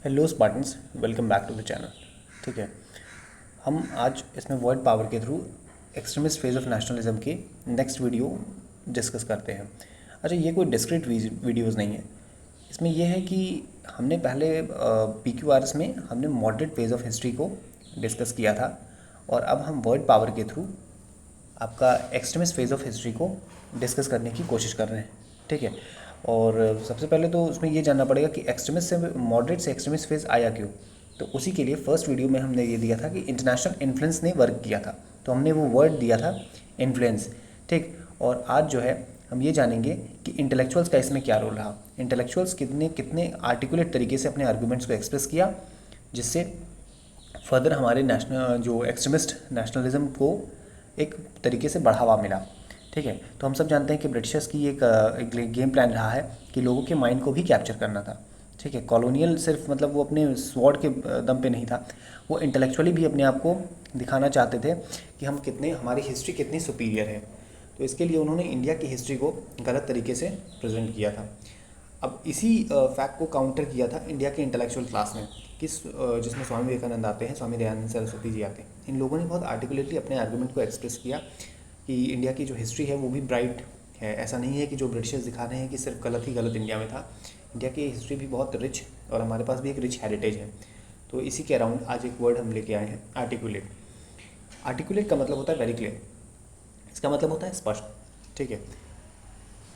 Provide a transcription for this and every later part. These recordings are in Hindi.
Hello Spartans, welcome back to the channel. ठीक है, हम आज इसमें वर्ड पावर के through extremist phase of nationalism की नेक्स्ट वीडियो डिस्कस करते हैं। अच्छा, ये कोई डिस्क्रीट वीडियोस नहीं है। इसमें यह है कि हमने पहले PQRS में हमने मॉडरेट फेज ऑफ हिस्ट्री को डिस्कस किया था और अब हम वर्ड पावर के थ्रू आपका एक्सट्रीमिस्ट फेज ऑफ हिस्ट्री को डिस्कस करने की कोशिश कर रहे हैं। ठीक है, और सबसे पहले तो उसमें ये जानना पड़ेगा कि एक्सट्रीमिस्ट से मॉडरेट से एक्सट्रीमिस्ट फेज आया क्यों। तो उसी के लिए फर्स्ट वीडियो में हमने ये दिया था कि इंटरनेशनल इन्फ्लुएंस ने वर्क किया था, तो हमने वो वर्ड दिया था इन्फ्लुएंस। ठीक, और आज जो है हम ये जानेंगे कि इंटेलेक्चुअल्स का इसमें क्या रोल रहा। इंटेलेक्चुअल्स कितने कितने आर्टिकुलेट तरीके से अपने आर्गूमेंट्स को एक्सप्रेस किया, जिससे फर्दर हमारे नेशनल जो एक्सट्रीमिस्ट नेशनलिज्म को एक तरीके से बढ़ावा मिला। ठीक है, तो हम सब जानते हैं कि ब्रिटिशर्स की एक गेम प्लान रहा है कि लोगों के माइंड को भी कैप्चर करना था। ठीक है, कॉलोनियल सिर्फ मतलब वो अपने स्वॉर्ड के दम पे नहीं था, वो इंटेलेक्चुअली भी अपने आप को दिखाना चाहते थे कि हम कितने, हमारी हिस्ट्री कितनी सुपीरियर है। तो इसके लिए उन्होंने इंडिया की हिस्ट्री को गलत तरीके से प्रेजेंट किया था। अब इसी फैक्ट को काउंटर किया था इंडिया के इंटेलेक्चुअल क्लास ने, जिसमें स्वामी विवेकानंद आते हैं, स्वामी दयानंद सरस्वती जी आते हैं। इन लोगों ने बहुत आर्टिकुलेटली अपने आर्गूमेंट को एक्सप्रेस किया कि इंडिया की जो हिस्ट्री है वो भी ब्राइट है। ऐसा नहीं है कि जो ब्रिटिशर्स दिखा रहे हैं कि सिर्फ गलत ही गलत इंडिया में था। इंडिया की हिस्ट्री भी बहुत रिच, और हमारे पास भी एक रिच हेरिटेज है। तो इसी के अराउंड आज एक वर्ड हम लेके आए हैं, आर्टिकुलेट। आर्टिकुलेट का मतलब होता है वेरी क्लियर, इसका मतलब होता है स्पष्ट। ठीक है,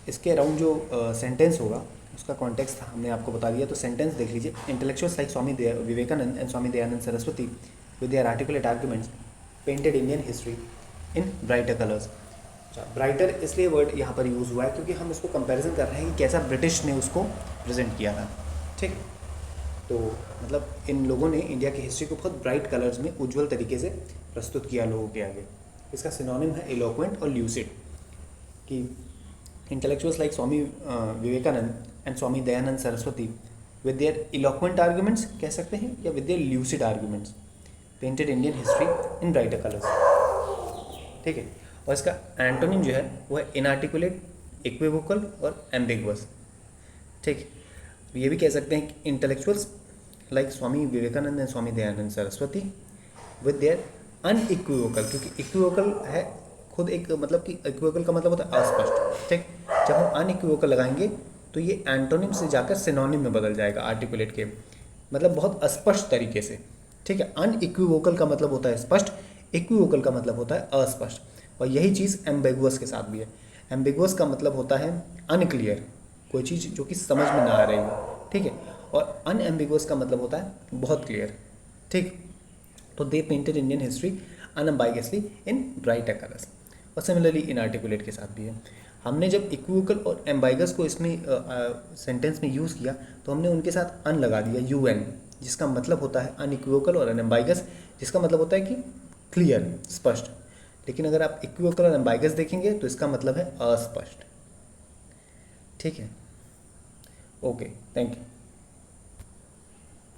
इसके अराउंड जो सेंटेंस होगा उसका कॉन्टेक्स्ट हमने आपको बता दिया। तो सेंटेंस देख लीजिए, intellectuals like Swami Vivekananda and Swami Dayanand Saraswati with their articulate arguments painted Indian history in brighter colours. अच्छा, ब्राइटर इसलिए वर्ड यहाँ पर यूज़ हुआ है क्योंकि हम उसको कंपैरिजन कर रहे हैं कि कैसा ब्रिटिश ने उसको प्रेजेंट किया था। ठीक, तो मतलब इन लोगों ने इंडिया की हिस्ट्री को बहुत ब्राइट कलर्स में उज्जवल तरीके से प्रस्तुत किया लोगों के आगे। इसका सिनोनिम है इलोक्वेंट और ल्यूसिड। कि intellectuals like Swami Vivekanand and Swami Dayanand Saraswati with their eloquent arguments कह सकते हैं, या with their lucid arguments painted Indian history in brighter colors। ठीक है, और इसका एंटोनिम जो है वो है inarticulate, equivocal और ambiguous। ठीक, ये भी कह सकते हैं कि intellectuals like Swami Vivekanand and Swami Dayanand Saraswati with their unequivocal, क्योंकि equivocal है खुद एक मतलब कि इक्विवोकल का मतलब होता है अस्पष्ट। ठीक, जब हम अनइक्विवोकल लगाएंगे तो ये एंटोनिम से जाकर सिनोनिम में बदल जाएगा आर्टिकुलेट के, मतलब बहुत अस्पष्ट तरीके से। ठीक है, अनइक्विवोकल का मतलब होता है स्पष्ट, इक्विवोकल का मतलब होता है अस्पष्ट। और यही चीज़ एम्बिगुअस के साथ भी है। एम्बिगुअस का मतलब होता है अनक्लियर, कोई चीज़ जो कि समझ में ना आ रही हो। ठीक है, और अनएम्बिगुअस का मतलब होता है बहुत क्लियर। ठीक, तो दे पेंटेड इंडियन हिस्ट्री अनअम्बाइगसली इन ब्राइटर कलर्स। और सिमिलरली इनआर्टिकुलेट के साथ भी है। हमने जब इक्विवोकल और एम्बाइगस को इसमें सेंटेंस में यूज़ किया तो हमने उनके साथ अन लगा दिया, UN, जिसका मतलब होता है अनइक्विवोकल, और एम्बाइगस जिसका मतलब होता है कि क्लियर, स्पष्ट। लेकिन अगर आप इक्विवोकल और एम्बाइगस देखेंगे तो इसका मतलब है अस्पष्ट। ठीक है, ओके, थैंक यू।